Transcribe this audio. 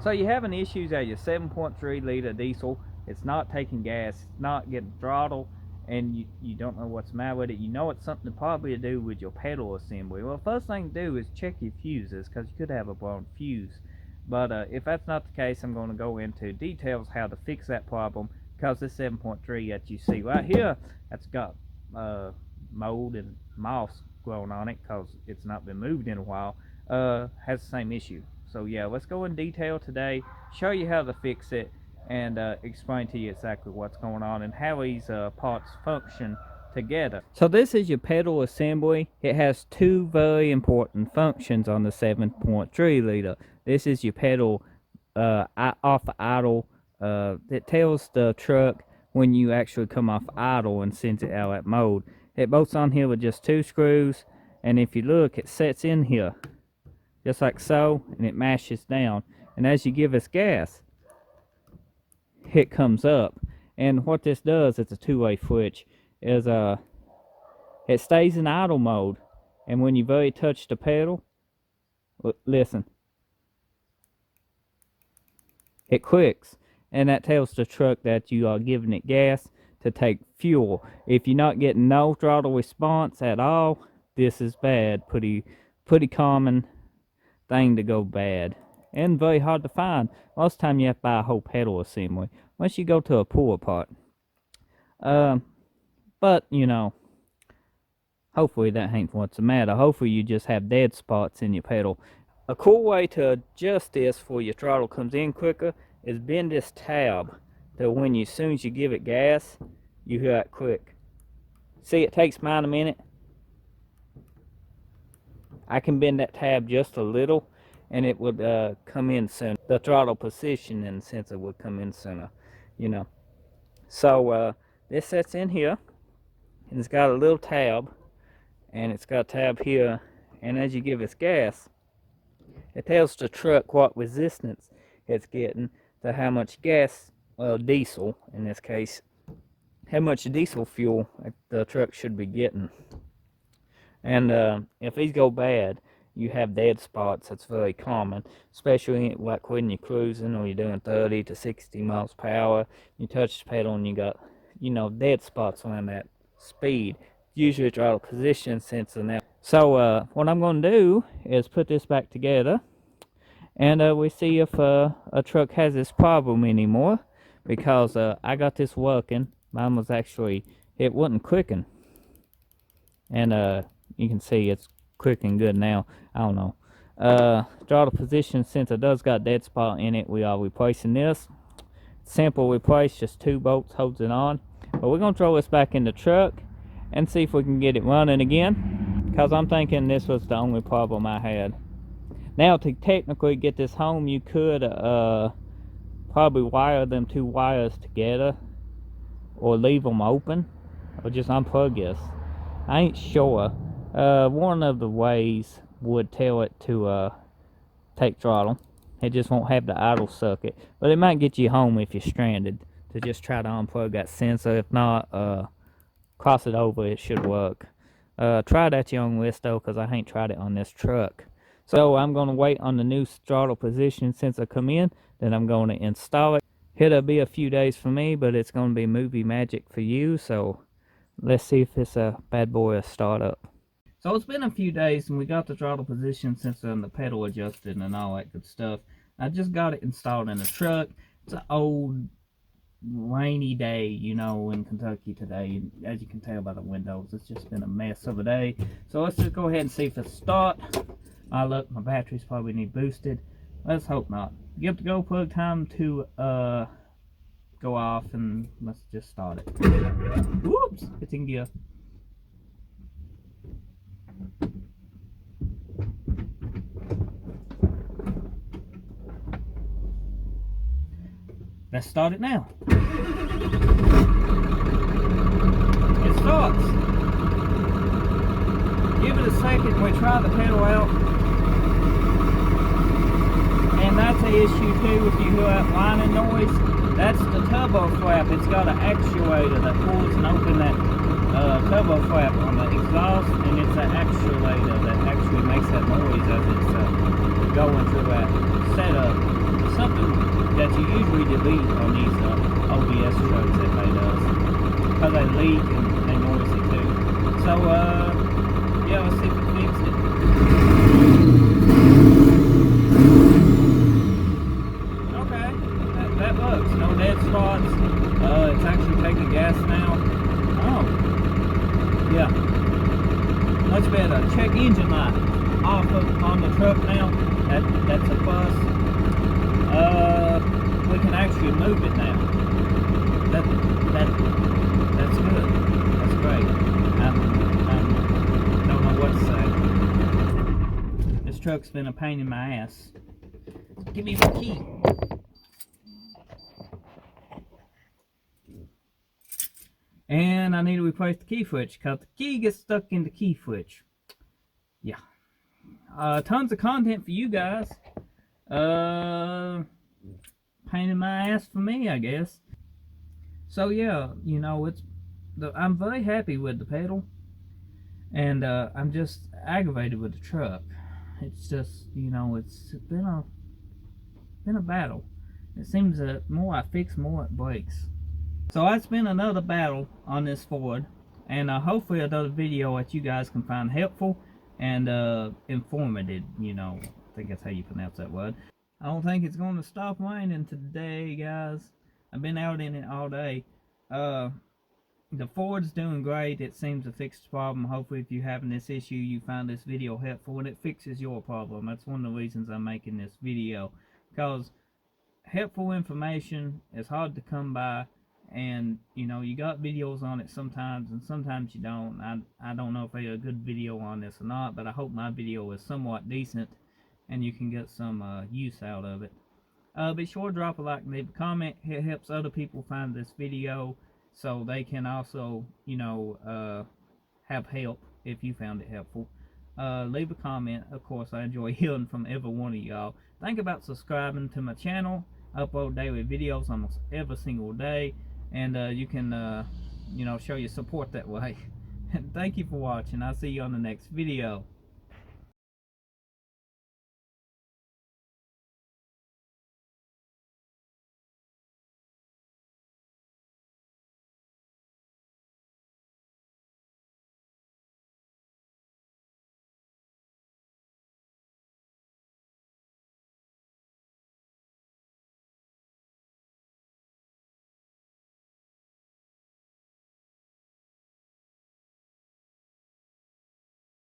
So you're having issues at your 7.3 liter diesel. It's not taking gas, it's not getting throttle, and you don't know what's the matter with it. You know it's something to probably do with your pedal assembly. Well, first thing to do is check your fuses, because you could have a blown fuse. But if that's not the case, I'm going to go into details how to fix that problem, because this 7.3 that you see right here, that's got mold and moss growing on it because it's not been moved in a while, has the same issue. So yeah, let's go in detail today, show you how to fix it, and explain to you exactly what's going on and how these parts function together. So this is your pedal assembly. It has two very important functions on the 7.3 liter. This is your pedal off idle. It tells the truck when you actually come off idle and sends it out at mode. It bolts on here with just 2 screws, and if you look, it sets in here just like so, and it mashes down, and as you give us gas, it comes up. And what this does, it's a two-way switch, is it stays in idle mode, and when you very touch the pedal, listen, it clicks, and that tells the truck that you are giving it gas to take fuel. If you're not getting no throttle response at all, this is bad. Pretty common thing to go bad, and very hard to find. Most of the time you have to buy a whole pedal assembly once you go to a pull apart. But you know, hopefully that ain't what's the matter. Hopefully you just have dead spots in your pedal. A cool way to adjust this for your throttle comes in quicker is bend this tab to when as soon as you give it gas, you hear it click. See, it takes mine a minute. I can bend that tab just a little, and it would come in sooner. The throttle position sensor would come in sooner, you know. So this sets in here, and it's got a little tab, and it's got a tab here, and as you give us gas, it tells the truck what resistance it's getting to how much gas, well, diesel in this case, how much diesel fuel the truck should be getting. And if these go bad, you have dead spots. That's very common, especially like when you're cruising or you're doing 30 to 60 miles per hour. You touch the pedal and you got, you know, dead spots around that speed. Usually a throttle position sensor now. So what I'm going to do is put this back together, and we see if a truck has this problem anymore, because I got this working. Mine was actually, it wasn't clicking, and you can see it's clicking good now. I don't know. Throttle position sensor does got dead spot in it. We are replacing this. Simple replace, just 2 bolts holds it on. But we're going to throw this back in the truck and see if we can get it running again, because I'm thinking this was the only problem I had. Now, to technically get this home, you could probably wire them 2 wires together, or leave them open, or just unplug this. I ain't sure. One of the ways would tell it to take throttle. It just won't have the idle circuit, but it might get you home if you're stranded, to just try to unplug that sensor. If not, cross it over, it should work. Try it at your own risk though, because I ain't tried it on this truck. So I'm going to wait on the new throttle position sensor come in, then I'm going to install it. It'll be a few days for me, but it's going to be movie magic for you. So let's see if this bad boy will start up. So it's been a few days, and we got the throttle position sensor and the pedal adjusted and all that good stuff. I just got it installed in the truck. It's an old rainy day, you know, in Kentucky today. And as you can tell by the windows, it's just been a mess of a day. So let's just go ahead and see if it's start. Look, my batteries probably need boosted. Let's hope not. Give the go plug time to go off, and let's just start it. Whoops, it's in gear. Let's start it now. It starts. Give it a second, we try the pedal out. And that's an issue too, if you hear that whining noise. That's the turbo flap. It's got an actuator that pulls and opens that turbo flap on the exhaust, and it's an actuator that actually makes that noise as it's going through that setup. Something that you usually delete on these OBS trucks if they does, because they leak and they noisy too. So yeah, let's see if we fixed it. Okay, that works. No dead spots. It's actually taking gas now. Oh, yeah, much better. Check engine light off on the truck now. That's a plus. We can actually move it now. That's good. That's great. I don't know what to say. This truck's been a pain in my ass. Give me my key. And I need to replace the key switch because the key gets stuck in the key switch. Yeah. Tons of content for you guys. Pain in my ass for me, I guess. So yeah, you know, I'm very happy with the pedal, and I'm just aggravated with the truck. It's just, you know, it's been a battle. It seems that more I fix, more it breaks. So that's been another battle on this Ford, and hopefully another video that you guys can find helpful and informative. You know, I think that's how you pronounce that word. I don't think it's going to stop raining today, guys. I've been out in it all day. The Ford's doing great. It seems to fix the problem. Hopefully, if you're having this issue, you find this video helpful and it fixes your problem. That's one of the reasons I'm making this video, because helpful information is hard to come by, and you know, you got videos on it sometimes and sometimes you don't. I don't know if I got a good video on this or not, but I hope my video is somewhat decent and you can get some use out of it. Be sure to drop a like and leave a comment. It helps other people find this video so they can also, you know, have help if you found it helpful. Leave a comment. Of course, I enjoy hearing from every one of y'all. Think about subscribing to my channel. I upload daily videos almost every single day, and you can, you know, show your support that way. Thank you for watching. I'll see you on the next video.